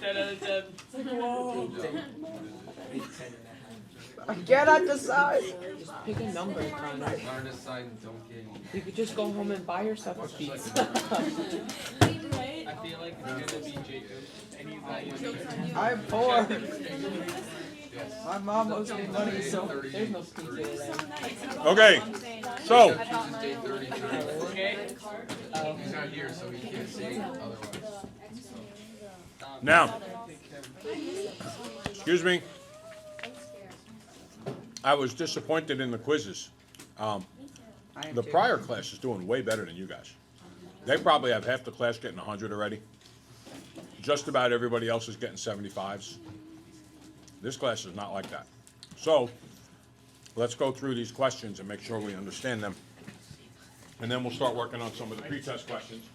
10 out of 10. Whoa. I cannot decide. Just pick a number, Connor. You could just go home and buy yourself a pizza. I feel like it's gonna be Jacob, and he's not even. I'm poor. My mom owes me money, so There's no pizza today. Okay, so Okay? He's not here, so he can't say otherwise. now, excuse me. I was disappointed in the quizzes. The prior class is doing way better than you guys. They probably have half the class getting 100 already. Just about everybody else is getting 75s. This class is not like that. So, let's go through these questions and make sure we understand them. And then we'll start working on some of the pretest questions.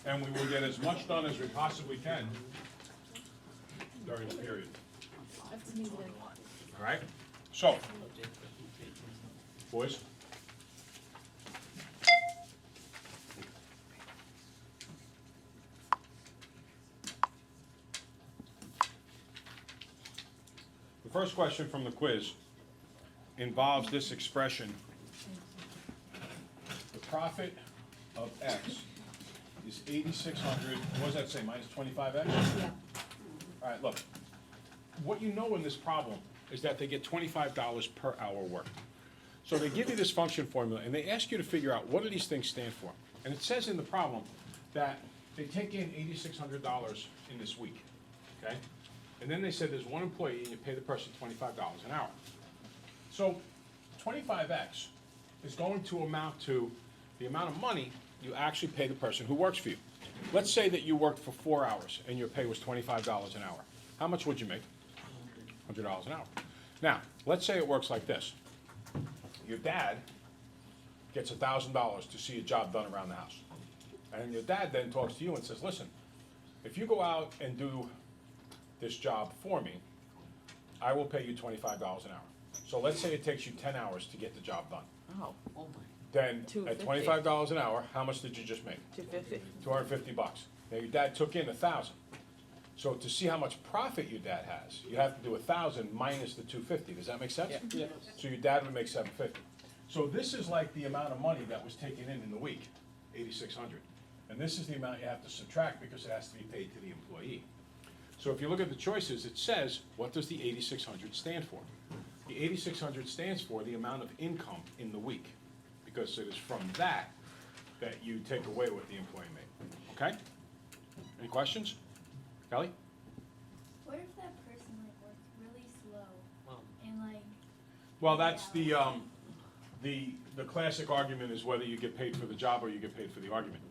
And we will get as much done as we possibly can during the period. All right? So, boys. The first question from the quiz involves this expression. The profit of X is 8,600, what does that say, minus 25X? Yeah. All right, look. What you know in this problem is that they get $25 per hour worked. So they give you this function formula, and they ask you to figure out what do these things stand for. And it says in the problem that they take in $8,600 in this week, okay? And then they said there's one employee, and you pay the person $25 an hour. So 25X is going to amount to the amount of money you actually pay the person who works for you. Let's say that you worked for 4 hours, and your pay was $25 an hour. How much would you make? $100 an hour. Now, let's say it works like this. Your dad gets $1,000 to see a job done around the house. And your dad then talks to you and says, listen, if you go out and do this job for me, I will pay you $25 an hour. So let's say it takes you 10 hours to get the job done. Oh my. Then at $250. $25 an hour, how much did you just make? $250. 250 bucks. Now your dad took in 1,000. So to see how much profit your dad has, you have to do 1,000 minus the 250. Does that make sense? Yeah. So your dad would make 750. So this is like the amount of money that was taken in the week, 8,600. And this is the amount you have to subtract because it has to be paid to the employee. So if you look at the choices, it says, what does the 8,600 stand for? The 8,600 stands for the amount of income in the week, because it is from that that you take away what the employee made. Okay? Any questions? Kelly? What if that person like works really slow and like? Well, that's the classic argument is whether you get paid for the job or you get paid for the argument.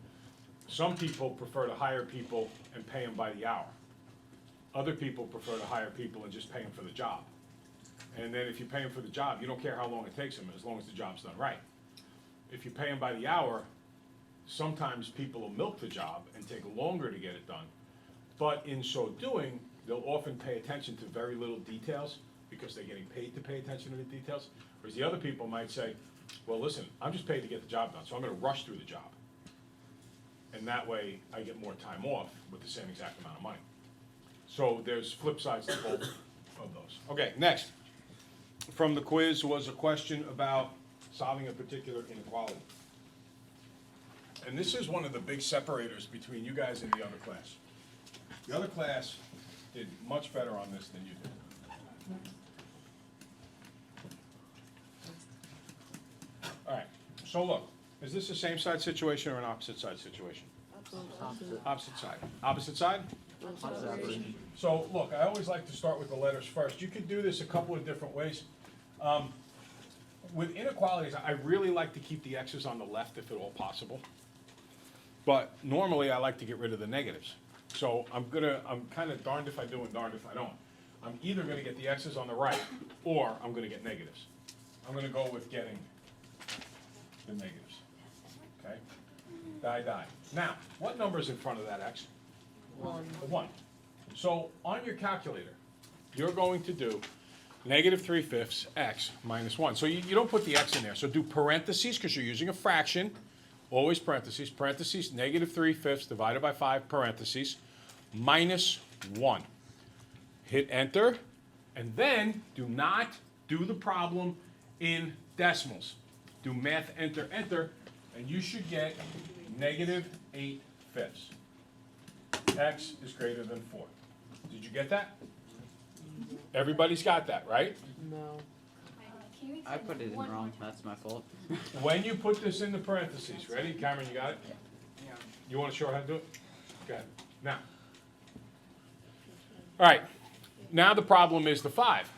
Some people prefer to hire people and pay them by the hour. Other people prefer to hire people and just pay them for the job. And then if you pay them for the job, you don't care how long it takes them as long as the job's done right. If you pay them by the hour, sometimes people will milk the job and take longer to get it done. But in so doing, they'll often pay attention to very little details because they're getting paid to pay attention to the details. Whereas the other people might say, well, listen, I'm just paid to get the job done, so I'm going to rush through the job. And that way, I get more time off with the same exact amount of money. So there's flip sides to both of those. Okay, next. From the quiz was a question about solving a particular inequality. And this is one of the big separators between you guys and the other class. The other class did much better on this than you did. All right, so look, is this a same side situation or an opposite side situation? Opposite side. Opposite side? So look, I always like to start with the letters first. You could do this a couple of different ways. With inequalities, I really like to keep the x's on the left if at all possible. But normally I like to get rid of the negatives. So I'm kind of darned if I do and darned if I don't. I'm either going to get the x's on the right or I'm going to get negatives. I'm going to go with getting the negatives. Okay? Die. Now, what number is in front of that x? 1. The 1. So on your calculator, you're going to do negative 3/5 x minus 1. So you don't put the x in there. So do parentheses because you're using a fraction. Always parentheses. Parentheses, negative 3/5 divided by 5, parentheses, minus 1. Hit enter, and then do not do the problem in decimals. Do math, enter, enter, and you should get -8/5. X is greater than 4. Did you get that? Everybody's got that, right? No. Can you I explain put it in one wrong, more that's my fault. When you put this into parentheses, ready? Cameron, you got it? You want to show how to do it? Go ahead. Now. All right. Now the problem is the 5.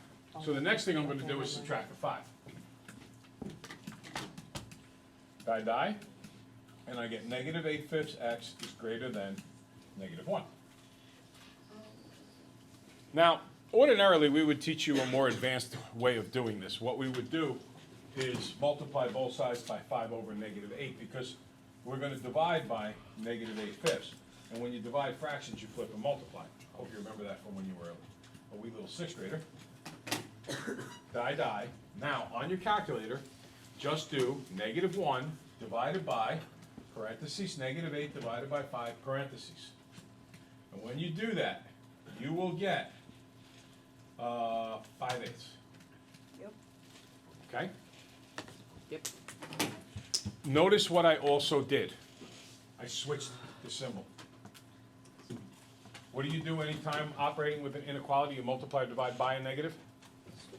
So the next thing I'm going to do is subtract the 5. Die. And I get -8/5 x is greater than -1. Now, ordinarily, we would teach you a more advanced way of doing this. What we would do is multiply both sides by 5 over -8, because we're going to divide by -8/5. And when you divide fractions, you flip and multiply. I hope you remember that from when you were a wee little 6th grader. Die. Now, on your calculator, just do -1 divided by, parentheses, -8 divided by 5, parentheses. And when you do that, you will get 5/8. Yep. Okay? Yep. Notice what I also did. I switched the symbol. What do you do anytime operating with an inequality? You multiply or divide by a negative?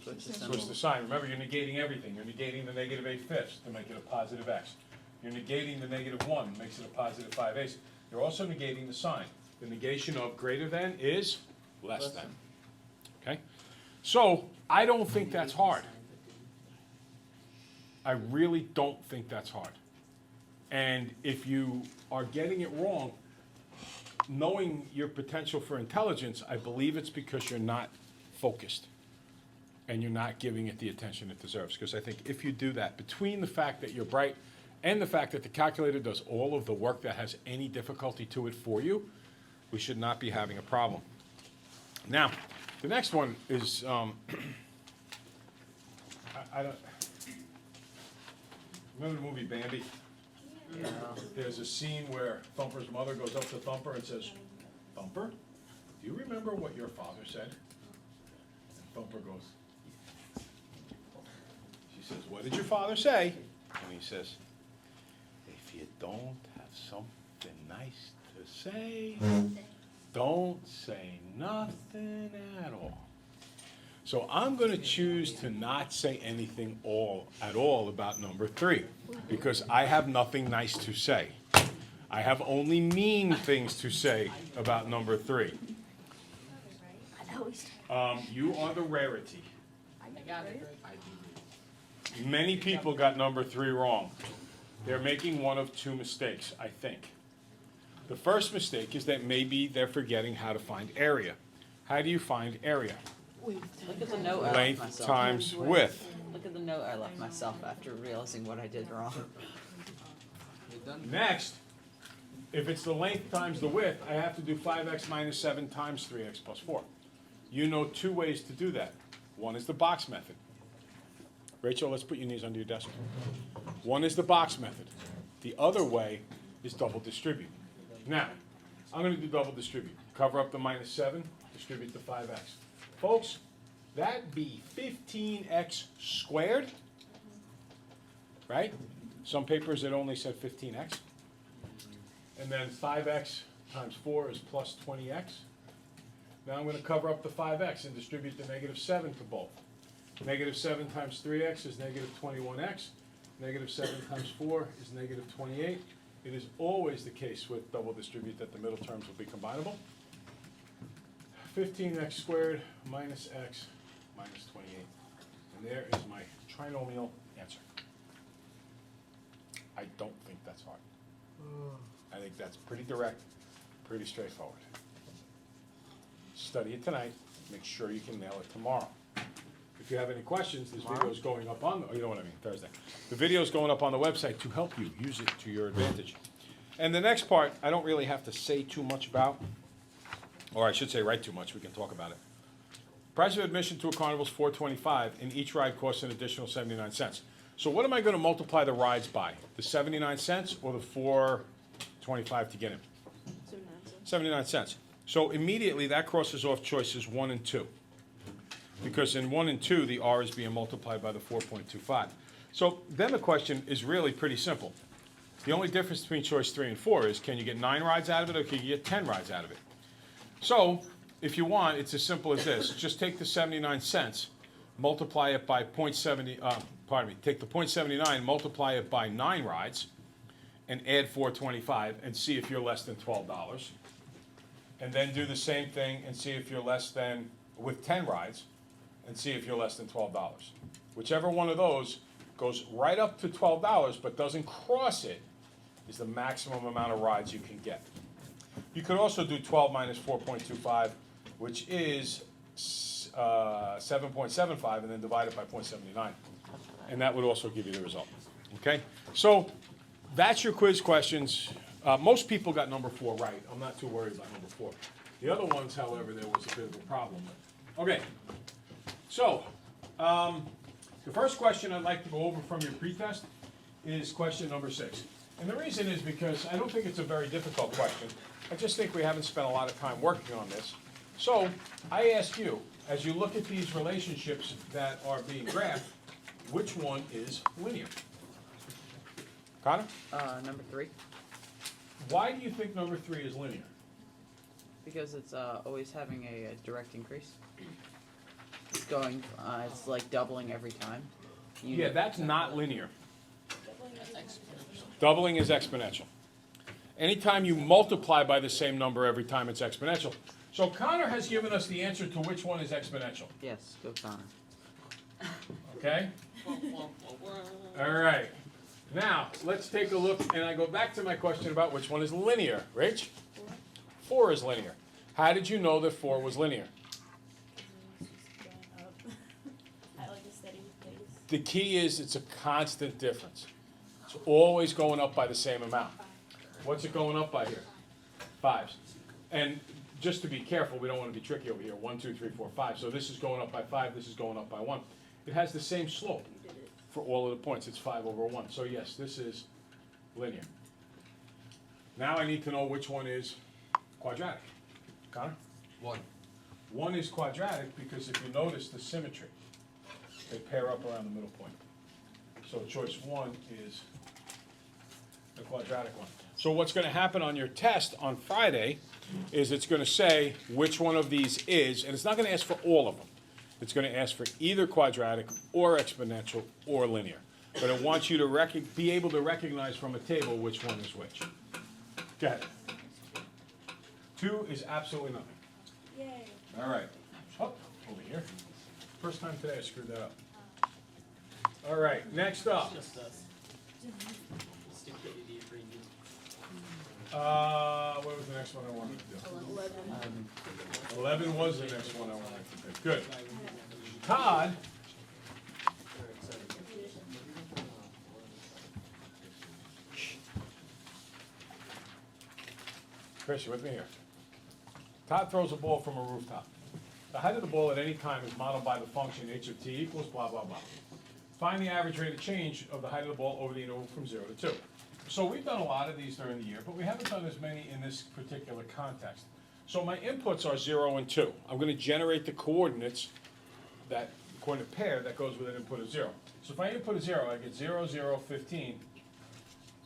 Switch the Switch the sign. Remember, you're negating everything. You're negating the -8/5 to make it a positive x. You're negating the -1, makes it a positive 5/8. You're also negating the sign. The negation of greater than is less than. Okay? So, I don't think that's hard. I really don't think that's hard. And if you are getting it wrong, knowing your potential for intelligence, I believe it's because you're not focused and you're not giving it the attention it deserves. Because I think if you do that, between the fact that you're bright and the fact that the calculator does all of the work that has any difficulty to it for you, we should not be having a problem. Now, the next one is, I don't, remember the movie Bambi? Yeah. There's a scene where Thumper's mother goes up to Thumper and says, "Thumper, do you remember what your father said?" And Thumper goes, "Yes." She says, "What did your father say?" And he says, "If you don't have something nice to say, don't say nothing at all." So I'm going to choose to not say anything at all about number 3, because I have nothing nice to say. I have only mean things to say about number 3. You are the rarity. Many people got number 3 wrong. They're making one of 2 mistakes, I think. The first mistake is that maybe they're forgetting how to find area. How do you find area? Look at the note I left Length myself. times width. Look at the note I left myself after realizing what I did wrong. Next, if it's the length times the width, I have to do 5x minus 7 times 3x plus 4. You know 2 ways to do that. One is the box method. Rachel, let's put your knees under your desk. One is the box method. The other way is double distribute. Now, I'm going to do double distribute. Cover up the minus 7, distribute the 5x. Folks, that'd be 15x squared, right? Some papers it only said 15x. And then 5x times 4 is plus 20x. Now I'm going to cover up the 5x and distribute the -7 to both. -7 times 3x is -21x. -7 times 4 is -28. It is always the case with double distribute that the middle terms will be combinable. 15x squared minus x minus 28. And there is my trinomial answer. I don't think that's hard. I think that's pretty direct, pretty straightforward. Study it tonight. Make sure you can nail it tomorrow. If you have any questions, this video is going up on, you know what I mean, Thursday. The video is going up on the website to help you use it to your advantage. And the next part, I don't really have to say too much about, or I should say write too much, we can talk about it. Price of admission to a carnival is $4.25, and each ride costs an additional 79 cents. So what am I going to multiply the rides by? The 79 cents or the $4.25 to get in? 79 cents. So immediately that crosses off choices 1 and 2. Because in 1 and 2, the r is being multiplied by the 4.25. So then the question is really pretty simple. The only difference between choice 3 and 4 is, can you get 9 rides out of it, or can you get 10 rides out of it? So if you want, it's as simple as this. Just take the 79 cents, multiply it by take the 0.79, multiply it by 9 rides, and add 4.25, and see if you're less than $12. And then do the same thing and see if you're less than, with 10 rides, and see if you're less than $12. Whichever one of those goes right up to $12 but doesn't cross it is the maximum amount of rides you can get. You could also do 12 minus 4.25, which is 7.75, and then divide it by 0.79. And that would also give you the result. Okay? So that's your quiz questions. Most people got number 4 right. I'm not too worried about number 4. The other ones, however, there was a bit of a problem with. Okay. So, the first question I'd like to go over from your pretest is question number 6. And the reason is because I don't think it's a very difficult question. I just think we haven't spent a lot of time working on this. So, I ask you, as you look at these relationships that are being graphed, which one is linear? Connor? Number 3, Why do you think number 3 is linear? because it's always having a direct increase. It's going, it's like doubling every time. Yeah, that's not linear. Doubling is exponential. Anytime you multiply by the same number every time, it's exponential. So Connor has given us the answer to which one is exponential. Yes, go Connor. Okay? All right. Now, let's take a look, and I go back to my question about which one is linear. Rach? 4 is linear. How did you know that 4 was linear? It's just going up at like a steady pace. The key is it's a constant difference. It's always going up by the same amount. What's it going up by here? 5s. And just to be careful, we don't want to be tricky over here. 1, 2, 3, 4, 5. So this is going up by 5, this is going up by 1. It has the same slope for all of the points. It's 5 over 1. So yes, this is linear. Now I need to know which one is quadratic. Connor? 1. 1 is quadratic because if you notice the symmetry, they pair up around the middle point. So choice 1 is the quadratic one. So what's going to happen on your test on Friday is it's going to say which one of these is, and it's not going to ask for all of them. It's going to ask for either quadratic or exponential or linear. But it wants you to be able to recognize from a table which one is which. Go ahead. 2 is absolutely nothing. Yay. All right. Up over here. First time today I screwed that up. All right, next up. Just us. Stupidity for you. What was the next one I wanted to do? 11 was the next one I wanted to do. Good. Todd. Chris, you with me here? Todd throws a ball from a rooftop. The height of the ball at any time is modeled by the function h of t equals blah, blah, blah. Find the average rate of change of the height of the ball over the interval from 0 to 2. So we've done a lot of these during the year, but we haven't done as many in this particular context. So my inputs are 0 and 2. I'm going to generate the coordinates, that coordinate pair that goes with an input of 0. So if I input a 0, I get 0, 0, 15.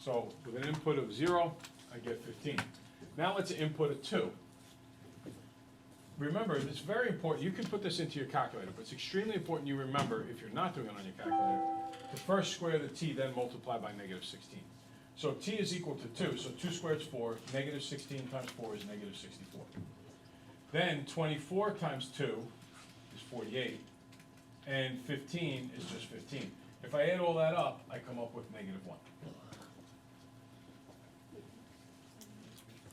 So with an input of 0, I get 15. Now let's input a 2. Remember, it's very important. You can put this into your calculator, but it's extremely important you remember, if you're not doing it on your calculator, to first square the t, then multiply by negative 16. So t is equal to 2, so 2 squared is 4, negative 16 times 4 is negative 64. Then 24 times 2 is 48, and 15 is just 15. If I add all that up, I come up with negative 1.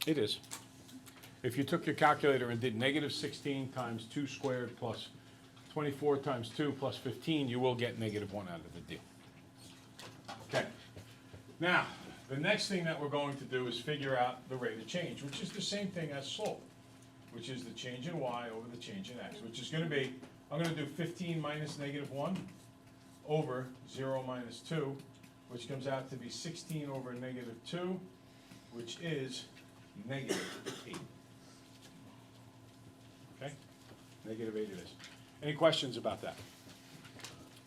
It is. If you took your calculator and did negative 16 times 2 squared plus 24 times 2 plus 15, you will get negative 1 out of the deal. Okay. Now, the next thing that we're going to do is figure out the rate of change, which is the same thing as slope, which is the change in y over the change in x, which is going to be, I'm going to do 15 minus negative 1 over 0 minus 2, which comes out to be 16 over negative 2, which is negative 8. Negative 8 it is. Any questions about that?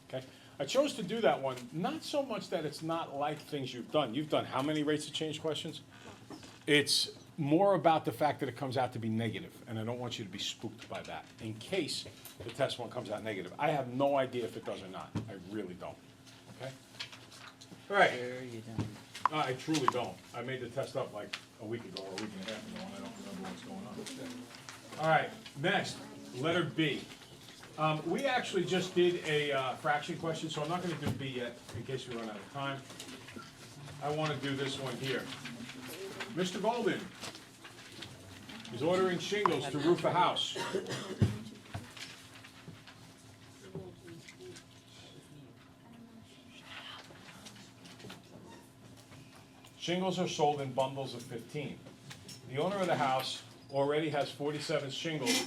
Okay. I chose to do that one, not so much that it's not like things you've done. You've done how many rates of change questions? It's more about the fact that it comes out to be negative, and I don't want you to be spooked by that, in case the test one comes out negative. I have no idea if it does or not. I really don't. Okay? All right. There you don't. I truly don't. I made the test up like a week ago or a week and a half ago, and I don't remember what's going on. All right, next, letter B. We actually just did a fraction question, so I'm not going to do B yet, in case we run out of time. I want to do this one here. Mr. Golden is ordering shingles to roof a house. Shingles are sold in bundles of 15. The owner of the house already has 47 shingles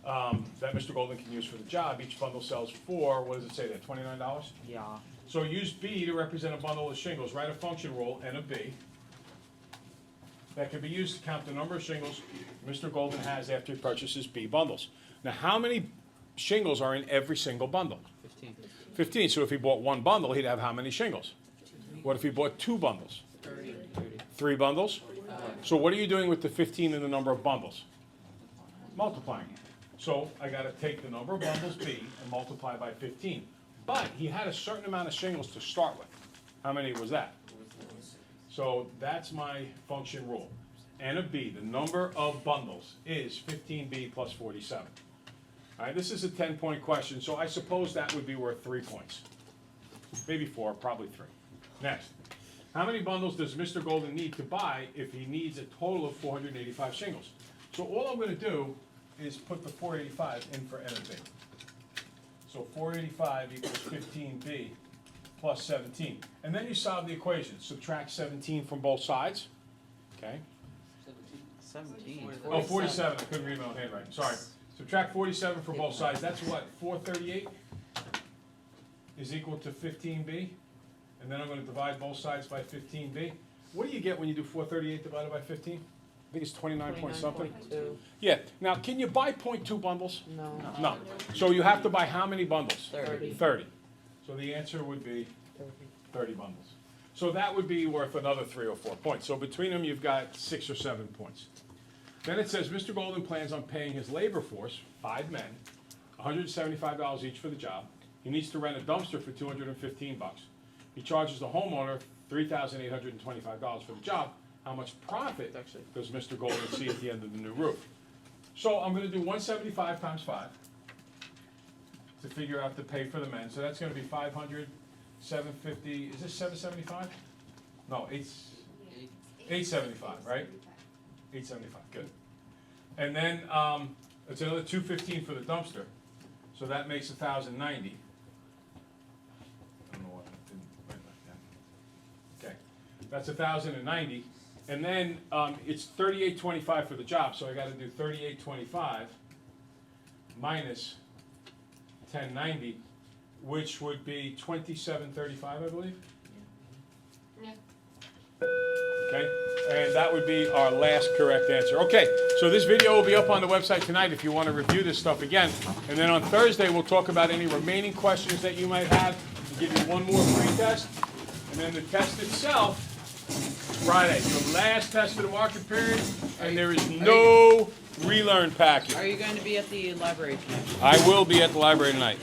that Mr. Golden can use for the job. Each bundle sells for, what does it say there, $29? Yeah. So use B to represent a bundle of shingles. Write a function rule, N of B, that can be used to count the number of shingles Mr. Golden has after he purchases B bundles. Now, how many shingles are in every single bundle? 15. 15. So if he bought one bundle, he'd have how many shingles? What if he bought two bundles? 30. 3 bundles? So what are you doing with the 15 and the number of bundles? Multiplying. So I got to take the number of bundles B and multiply by 15. But he had a certain amount of shingles to start with. How many was that? So that's my function rule. N of B, the number of bundles, is 15B plus 47. All right, this is a 10-point question, so I suppose that would be worth 3 points. Maybe 4, probably 3. Next. How many bundles does Mr. Golden need to buy if he needs a total of 485 shingles? So all I'm going to do is put the 485 in for N of B. So 485 equals 15B plus 17. And then you solve the equation. Subtract 17 from both sides. Okay. 17. Oh, 47. I couldn't read my own handwriting. Sorry. Subtract 47 from both sides. That's what? 438 is equal to 15B. And then I'm going to divide both sides by 15B. What do you get when you do 438 divided by 15? I think it's 29 point something. 29.2. Yeah. Now, can you buy 0.2 bundles? No. No. So you have to buy how many bundles? 30. 30. So the answer would be 30 bundles. So that would be worth another 3 or 4 points. So between them, you've got 6 or 7 points. Then it says Mr. Golden plans on paying his labor force, 5 men, $175 each for the job. He needs to rent a dumpster for $215. He charges the homeowner $3,825 for the job. How much profit does Mr. Golden see at the end of the new roof? So I'm going to do 175 times 5 to figure out the pay for the men. So that's going to be 500, 750. Is this 775? No, 875, right? 875. Good. And then it's another 215 for the dumpster. So that makes 1,090. I don't know what I didn't write like that. Okay, that's 1,090. And then it's 38.25 for the job, so I got to do 38.25 minus 1090, which would be 27.35, I believe. Yeah. Okay, and that would be our last correct answer. Okay, so this video will be up on the website tonight if you want to review this stuff again. And then on Thursday, we'll talk about any remaining questions that you might have, and give you one more pre-test. And then the test itself, Friday, the last test of the market period, and there is no relearn packet. Are you going to be at the library tonight? I will be at the library tonight.